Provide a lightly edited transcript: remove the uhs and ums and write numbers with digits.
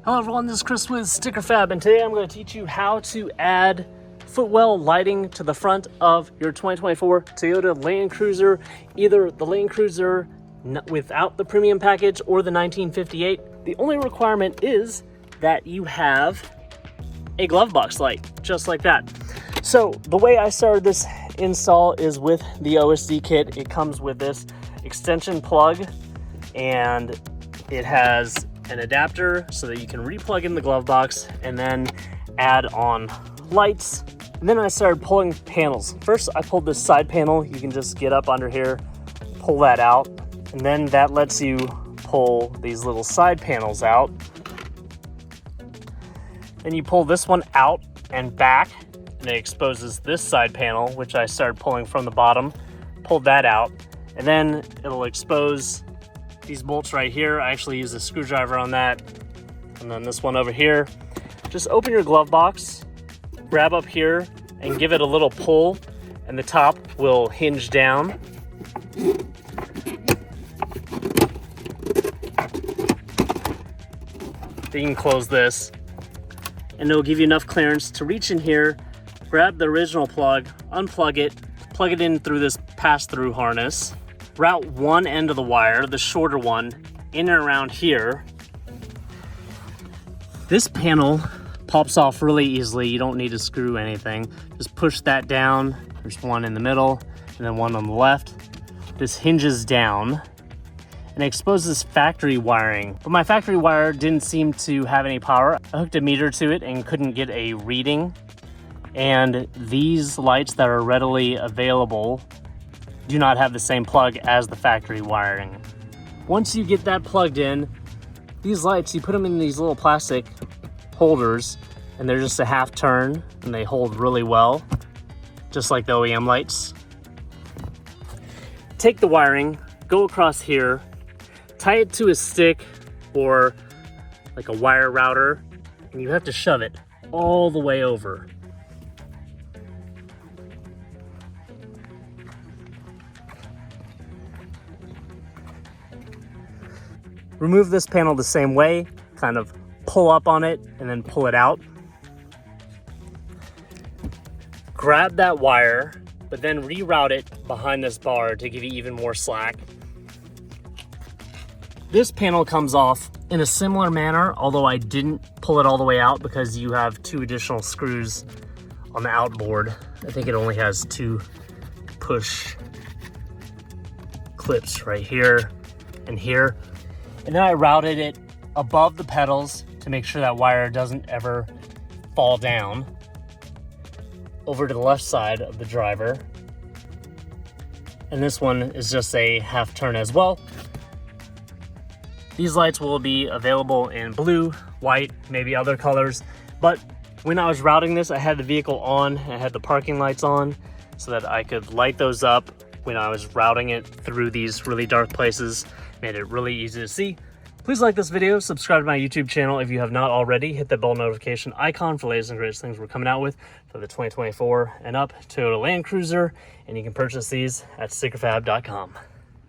Hello everyone, this is Chris with Sticker Fab, and today I'm going to teach you how to add Footwell lighting to the front of your 2024 Toyota Land Cruiser, either the Land Cruiser without the premium package or the 1958. The only requirement is that you have a glove box light, just like that. So the way I started this install is with the OSD kit. It comes with this extension plug, and it has an adapter so that you can replug in the glove box and then add on lights. And then I started pulling panels. First, I pulled this side panel. You can just get up under here, pull that out, and then that lets you pull these little side panels out. Then you pull this one out and back, and it exposes this side panel, which I started pulling from the bottom, pulled that out, and then it'll expose these bolts right here. I actually use a screwdriver on that. And then this one over here. Just open your glove box, grab up here, and give it a little pull, and the top will hinge down. Then you can close this, and it'll give you enough clearance to reach in here, grab the original plug, unplug it, plug it in through this pass-through harness, route one end of the wire, the shorter one, in and around here. This panel pops off really easily. You don't need to screw anything. Just push that down. There's one in the middle and then one on the left. This hinges down and exposes factory wiring. But my factory wire didn't seem to have any power. I hooked a meter to it and couldn't get a reading. And these lights that are readily available do not have the same plug as the factory wiring. Once you get that plugged in, these lights, you put them in these little plastic holders, and they're just a half turn, and they hold really well, just like the OEM lights. Take the wiring, go across here, tie it to a stick or like a wire router, and you have to shove it all the way over. Remove this panel the same way, kind of pull up on it and then pull it out. Grab that wire, but then reroute it behind this bar to give you even more slack. This panel comes off in a similar manner, although I didn't pull it all the way out because you have two additional screws on the outboard. I think it only has two push clips right here and here. And then I routed it above the pedals to make sure that wire doesn't ever fall down over to the left side of the driver. And this one is just a half turn as well. These lights will be available in blue, white, maybe other colors. But when I was routing this, I had the vehicle on, I had the parking lights on so that I could light those up when I was routing it through these really dark places. Made it really easy to see. Please like this video, subscribe to my YouTube channel if you have not already, hit that bell notification icon for the latest and greatest things we're coming out with for the 2024 and up Toyota Land Cruiser, and you can purchase these at stickerfab.com.